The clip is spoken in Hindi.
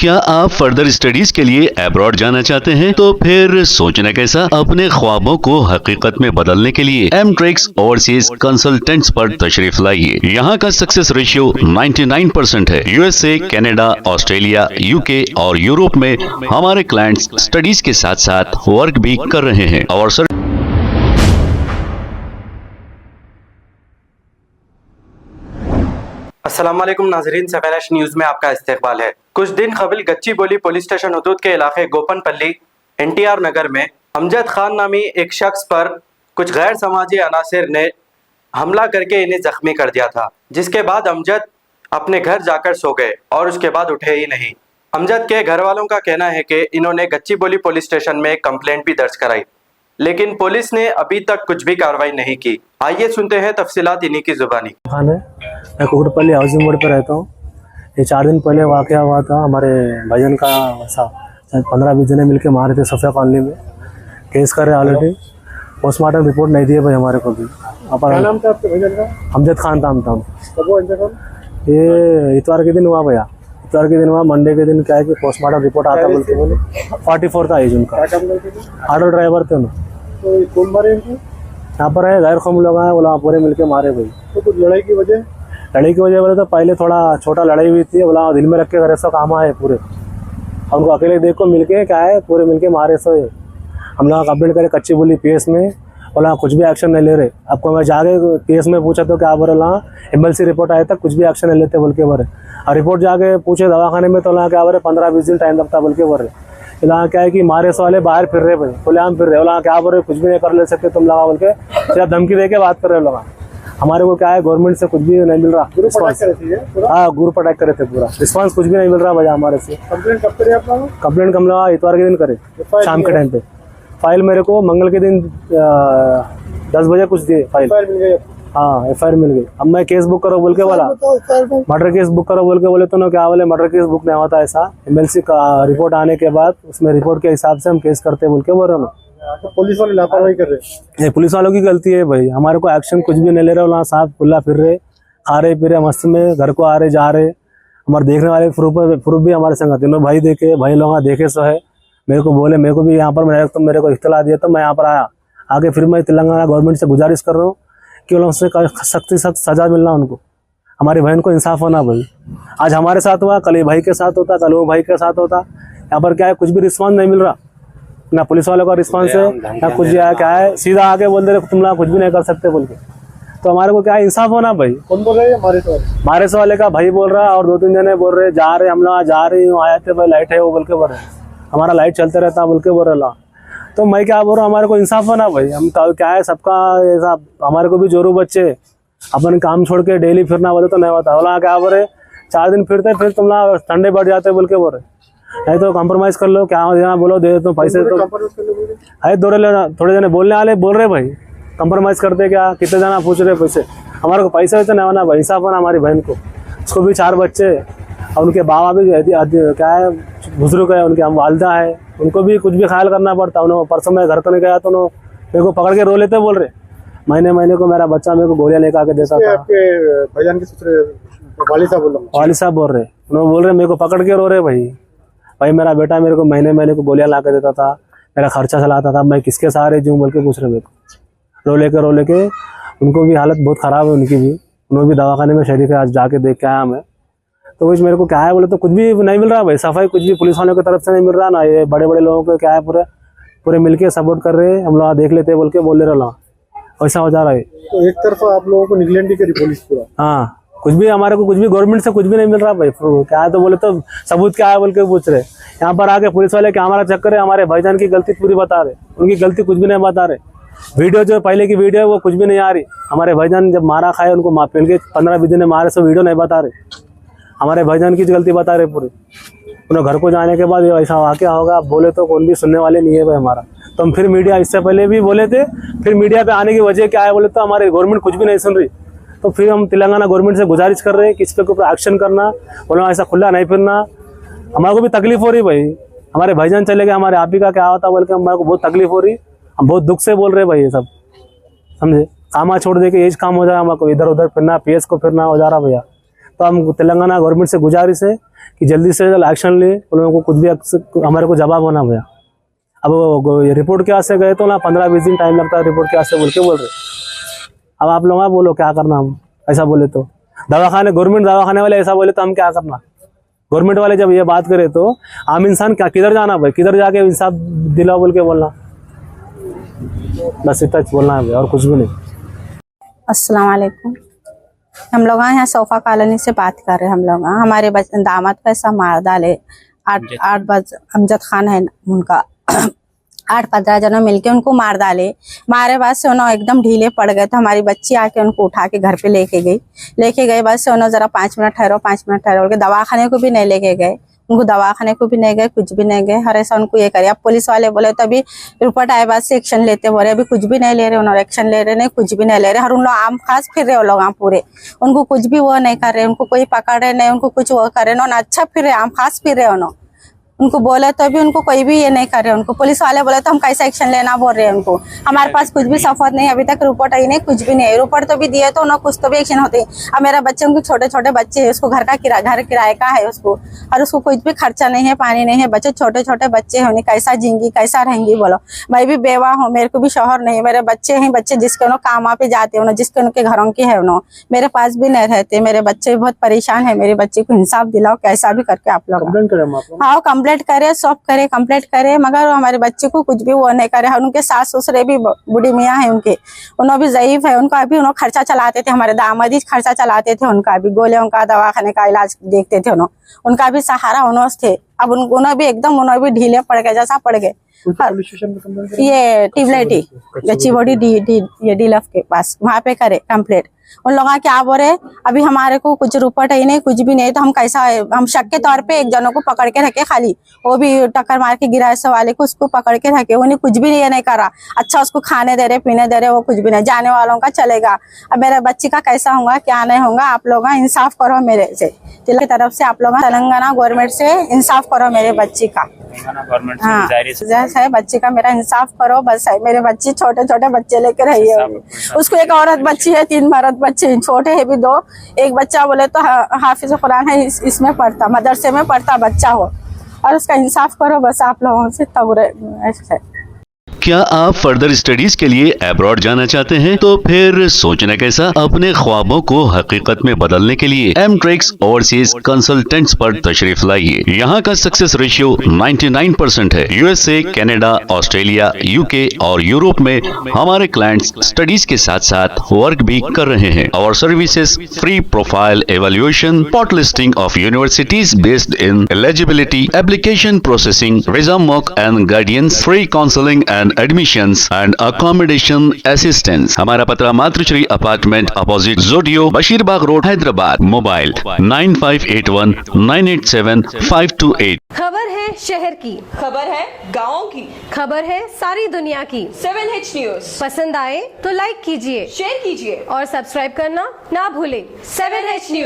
क्या आप फर्दर स्टडीज के लिए अब्रॉड जाना चाहते हैं? तो फिर सोचना कैसा, अपने ख्वाबों को हकीकत में बदलने के लिए एमट्रिक्स ओवरसीज कंसल्टेंट्स पर तशरीफ लाइए। यहाँ का सक्सेस रेशियो 99% है। यूएसए, कनाडा, ऑस्ट्रेलिया, यूके और यूरोप में हमारे क्लाइंट्स स्टडीज के साथ साथ वर्क भी कर रहे हैं और सर अस्सलाम वालेकुम नाजरीन, सफेलाश न्यूज़ में आपका इस्तकबाल है। कुछ दिन कबल गच्चीबोली पुलिस स्टेशन हदूद के इलाके गोपनपल्ली NTR नगर में अमजद खान नामी एक शख्स पर कुछ गैर समाजी अनासिर ने हमला करके इन्हें जख्मी कर दिया था, जिसके बाद अमजद अपने घर जाकर सो गए और उसके बाद उठे ही नहीं। अमजद के घर वालों का कहना है कि इन्होंने गच्चीबोली पुलिस स्टेशन में कंप्लेंट भी दर्ज कराई, लेकिन पुलिस ने अभी तक कुछ भी कार्रवाई नहीं की। आइए सुनते हैं तफसीलात इन्हीं की जुबानी। खान है, मैं कुकड़पल्ली हाउसिंग बोर्ड पर रहता हूँ। ये 4 दिन पहले वाक़या हुआ था। हमारे भाईजान का 15-20 जने मिलके मारे थे सफ़िया कॉलोनी में। केस कर रहे ऑलरेडी, पोस्टमार्टम रिपोर्ट नहीं दी है भाई हमारे को भी। क्या नाम था आपके भाईजान का? अमजद खान था। कब हुआ इंतकाल? ये इतवार के दिन हुआ भैया, इतवार के दिन हुआ। मंडे के दिन क्या है कि पोस्टमार्टम रिपोर्ट आता बोल के बोले 44 था एज उनका। ऑटो ड्राइवर थे उन्होंने। तो कौन मारे इनको? यहाँ पर है गैर कौम लोग आए, बोला पूरे मिलके मारे भाई। तो कुछ लड़ाई की वजह बोले तो पहले थोड़ा छोटा लड़ाई हुई थी, बोला दिल में रख के घर से काम आए पूरे। उनको अकेले देख को मिलके क्या है पूरे मिलके मारे सो। हम लोग कंप्लेंट करे गच्चीबोली PS में, बोला कुछ भी एक्शन नहीं ले रहे। आपको मैं जाके केस में पूछा तो क्या बोले, ला MLC रिपोर्ट आया था कुछ भी एक्शन नहीं लेते बोल के बोले। और रिपोर्ट जाके पूछे दवाखाने में तो ला क्या बोले 15-20 दिन टाइम लगता बोल के बोल रहे। यहाँ क्या है कि मारे सो वाले बाहर फिर रहे भाई, बोले हम फिर रहे। बोला क्या बोल रहे, कुछ भी नहीं कर ले सकते तुम लगा बोल के सिर्फ धमकी दे के बात कर रहे लोग। हमारे को क्या है गवर्नमेंट से कुछ भी नहीं मिल रहा रिस्पॉन्स। हाँ, ग्रुप अटैक करे थे पूरा, रिस्पॉन्स कुछ भी नहीं मिल रहा भैया हमारे से। कंप्लेंट कब करे आप लोग? कंप्लेंट कम लगा इतवार के दिन करे, शाम के टाइम पे। फाइल मेरे को मंगल के दिन 10 बजे कुछ दिए फाइल। हाँ, FIR मिल गई। अब मैं केस बुक करो बोल के बोला, मर्डर केस बुक करो बोल के बोले तो ना क्या बोले मर्डर केस बुक नहीं होता ऐसा। MLC का रिपोर्ट आने के बाद उसमें रिपोर्ट के हिसाब से हम केस करते बोल के बोल रहे ना। तो पुलिस वाले लापरवाही कर रहे हैं। पुलिस वालों की गलती है भाई, हमारे को एक्शन कुछ भी नहीं ले रहे। वहाँ साहब खुला फिर रहे, खा रहे पी रहे मस्त में, घर को आ रहे जा रहे। हमारे देखने वाले प्रूफ भी हमारे संग तीनों भाई देखे, भाई लोग देखे सो है। मेरे को बोले, मेरे को भी यहाँ पर तो मेरे को इत्तला दिया तो मैं यहाँ पर आया। आगे फिर मैं तेलंगाना गवर्नमेंट से गुजारिश कर रहा हूँ कि उनसे सख्त सजा मिलना, उनको हमारी बहन को इंसाफ होना भाई। आज हमारे साथ हुआ, कल ये भाई के साथ होता, कल वो भाई के साथ होता। यहाँ पर क्या है कुछ भी रिस्पॉन्स नहीं मिल रहा, ना पुलिस वालों का रिस्पॉन्स है ना कुछ। क्या है सीधा आके बोल दे रहे तुम लोग कुछ भी नहीं कर सकते बोल के। तो हमारे को क्या है इंसाफ होना भाई। कौन बोल रहे हैं? मारे से वाले का भाई बोल रहा और 2-3 जने बोल रहे जा रहे हम लोग जा रहे आए थे भाई, लाइट है वो बोल के बोल रहे, हमारा लाइट चलते रहता बोल के बोल रहा। तो मैं क्या बोल रहा हूँ हमारे को इंसाफ होना भाई। हम क्या है सबका ऐसा, हमारे को भी जोरू बच्चे अपन काम छोड़ के डेली फिरना बोले तो नहीं होता। बोला क्या बोल रहे 4 दिन फिरते फिर तुम लोग ठंडे बढ़ जाते बोल के बोल रहे। नहीं तो कॉम्प्रोमाइज कर लो, क्या देना बोलो दे दो पैसे। तो है दौड़े लेना, थोड़े जने बोलने वाले बोल रहे भाई कॉम्प्रोमाइज करते क्या, कितने जना पूछ रहे पैसे। हमारे को पैसे वैसे नहीं होना भाई, इंसाफ होना हमारी बहन को। उसको भी 4 बच्चे और उनके बाबा भी क्या है बुजुर्ग है, उनकी वालदा है, उनको भी कुछ भी ख्याल करना पड़ता। उन्होंने परसों मैं घर तो नहीं गया तो मेरे को पकड़ के रो लेते बोल रहे। महीने को मेरा बच्चा मेरे को गोलियां लेकर आके देता था। आपके भाईजान के ससुर वाली साहब बोल रहे, उन्होंने बोल रहे मेरे को पकड़ के रो रहे भाई मेरा बेटा मेरे को महीने को गोलियां ला के देता था, मेरा खर्चा चलाता था, मैं किसके सहारे जीऊँ बोल के पूछ रहे मेरे को। रो लेके उनको भी हालत बहुत ख़राब है उनकी भी, उन्होंने भी दवाखाने में शरीफ है, आज जाके देख के आया मैं। तो कुछ मेरे को क्या है बोले तो कुछ भी नहीं मिल रहा भाई, सफाई कुछ भी पुलिस वालों की तरफ से नहीं मिल रहा ना। ये बड़े लोगों को क्या है पूरे मिलके सपोर्ट कर रहे हैं, हम लोग देख लेते बोल के बोल रहे वैसा हो जा रहा है। तो एक तरफा आप लोगों को निगलेंट ही करी पुलिस पूरा। हाँ, कुछ भी हमारे को कुछ भी गवर्नमेंट से कुछ भी नहीं मिल रहा भाई। क्या है तो बोले तो सबूत क्या है बोल के पूछ रहे। यहाँ पर आके पुलिस वाले क्या हमारा चक्कर है, हमारे भाईजान की गलती पूरी बता रहे, उनकी गलती कुछ भी नहीं बता रहे। वीडियो जो पहले की वीडियो है वो कुछ भी नहीं आ रही। हमारे भाईजान जब मारा खाए उनको मिल के 15-20 दिन मारे सो वीडियो नहीं बता रहे, हमारे भाईजान की गलती बता रहे पूरी। उन्हें घर को जाने के बाद ऐसा वाक़या होगा बोले तो कौन भी सुनने वाले नहीं है भाई हमारा। तो हम फिर मीडिया इससे पहले भी बोले थे, फिर मीडिया पे आने की वजह क्या है बोले तो हमारे गवर्नमेंट कुछ भी नहीं सुन रही। तो फिर हम तेलंगाना गवर्नमेंट से गुजारिश कर रहे हैं कि इस पे ऊपर एक्शन करना, बोला ऐसा खुला नहीं फिरना। हमारे को भी तकलीफ हो रही भाई, हमारे भाईजान चले गए, हमारे आप ही का क्या होता बोल के हमारे को बहुत तकलीफ हो रही। हम बहुत दुख से बोल रहे भाई ये सब, समझे। कामा छोड़ दे के एज काम हो जाए, हमारे को इधर उधर फिरना, PS को फिरना हो जा रहा भैया। तो हम तेलंगाना गवर्नमेंट से गुजारिश है कि जल्दी से जल्द एक्शन ले, उन लोगों को कुछ भी हमारे को जवाब होना भैया। अब रिपोर्ट के वास्ते गए तो ना 15-20 दिन टाइम लगता है रिपोर्ट के वास्ते बोल रहे। अब आप लोग बोलो क्या करना, हम ऐसा बोले तो दवाखाने, गवर्नमेंट दवाखाने वाले ऐसा बोले तो हम क्या करना। गवर्नमेंट वाले जब ये बात करे तो आम इंसान क्या किधर जाना भाई, किधर जाके इंसाफ दिलाओ बोल के बोलना, बस इतना बोलना है भाई, और कुछ भी नहीं। अस्सलाम वालेकुम। हम लोग यहाँ सोफा कॉलोनी से बात कर रहे हैं। हम लोग हमारे दामाद को ऐसा मार डाले, 8 बज अमजद खान है उनका 8-15 जनों मिलके उनको मार डाले। मारे बाद से उन्होंने एकदम ढीले पड़ गए, तो हमारी बच्ची आके उनको उठा के घर पे लेके गई। बाद से उन्होंने जरा 5 मिनट ठहरो के दवाखाने को भी नहीं लेके गए, उनको दवाखाने को भी नहीं गए, कुछ भी नहीं गए। हर ऐसा उनको ये करे। अब पुलिस वाले बोले तो अभी रिपोर्ट आए बाद से एक्शन लेते बोले, अभी कुछ भी नहीं ले रहे उन्होंने, एक्शन ले रहे नहीं, कुछ भी नहीं ले रहे। और उन लोग आम खास फिर रहे, वो लोग पूरे उनको कुछ भी वो नहीं कर रहे, उनको कोई पकड़ रहे नहीं, उनको कुछ वो कर रहे उन्होंने, अच्छा फिर रहे, आम खास फिर रहे उन्होंने। उनको बोले तो भी उनको कोई भी ये नहीं कर रहे। उनको पुलिस वाले बोले तो हम कैसा एक्शन लेना बोल रहे हैं उनको। हमारे पास कुछ भी सफर नहीं, अभी तक रिपोर्ट आई नहीं, कुछ भी नहीं। रिपोर्ट तो भी दिए तो उन्हें कुछ तो भी एक्शन होते। अब मेरा बच्चे, उनके छोटे बच्चे है, उसको घर किराए का है उसको, और उसको कुछ भी खर्चा नहीं है, पानी नहीं है। बच्चे छोटे बच्चे हैं, उन्हें कैसा जिंगी कैसा रहेंगी बोलो। मैं भी बेवा हूँ, मेरे को भी शोहर नहीं, मेरे बच्चे हैं, बच्चे जिसके उन्होंने काम पे जाते हैं, जिसके उनके घरों के है उन्होंने मेरे पास भी नहीं रहते। मेरे बच्चे बहुत परेशान है, मेरे बच्चे को इंसाफ दिलाओ कैसा भी करके आप लोग। हाँ कंप्लेंट करे, सब करे, कंप्लेंट करे, मगर हमारे बच्चे को कुछ भी वो नहीं करे। उनके सास ससुरे भी बूढ़ी मियाँ है, उन्होंने भी ज़ईफ है, उनका भी उन्होंने खर्चा चलाते थे, हमारे दामाद ही खर्चा चलाते थे, उनका भी गोलियों का दवाखाने का इलाज देखते थे उनका भी सहारा उन्होंने थे। अब उन्होंने भी एकदम उन्होंने भी ढीले पड़ गए, जैसा पड़ गए। ये टिबलेटी गच्चीबोड़ी ये डीलफ के पास वहाँ पे करे कंप्लेंट। उन लोगों क्या बोल रहे, अभी हमारे को कुछ रिपोर्ट ही नहीं, कुछ भी नहीं, तो हम कैसा, हम शक के तौर पे एक जनों को पकड़ के रखे, खाली वो भी टक्कर मार के गिरा ऐसे वाले को, उसको पकड़ के रखे, उन्हें कुछ भी नहीं करा। अच्छा उसको खाने दे रहे, पीने दे रहे, वो कुछ भी नहीं। जाने वालों का चलेगा, अब मेरे बच्ची का कैसा होगा क्या नहीं होगा। आप लोग इंसाफ करो मेरे से, की तरफ से आप लोग तेलंगाना गवर्नमेंट से इंसाफ करो मेरे बच्ची का। हाँ है बच्ची का मेरा इंसाफ करो बस है। मेरे बच्ची छोटे बच्चे लेकर रही है, उसको एक औरत बच्ची है, 3 मर्द बच्चे, छोटे है भी 2। एक बच्चा बोले तो हाफिज कुरान है, इसमें पढ़ता, मदरसे में पढ़ता बच्चा हो, और उसका इंसाफ करो बस आप लोगों से, तब ऐसे। क्या आप फर्दर स्टडीज के लिए अब्रॉड जाना चाहते हैं? तो फिर सोचना कैसा, अपने ख्वाबों को हकीकत में बदलने के लिए एमट्रिक्स ओवरसीज कंसल्टेंट्स पर तशरीफ लाइए। यहाँ का सक्सेस रेशियो 99% है। यूएसए, कनाडा, ऑस्ट्रेलिया, यूके और यूरोप में हमारे क्लाइंट्स स्टडीज के साथ साथ वर्क भी कर रहे हैं। और services free profile evaluation, spot listing of universities based in eligibility, application processing, visa mock and guidance, free counselling and admissions and accommodation assistance. हमारा पता मातृश्री अपार्टमेंट अपोजिट जोडियो, बशीरबाग रोड, हैदराबाद। मोबाइल 9581987528। खबर है शहर की, खबर है गाँव की, खबर है सारी दुनिया की। 7H न्यूज पसंद आए तो लाइक कीजिए, शेयर कीजिए और सब्सक्राइब करना ना भूलें। 7H news.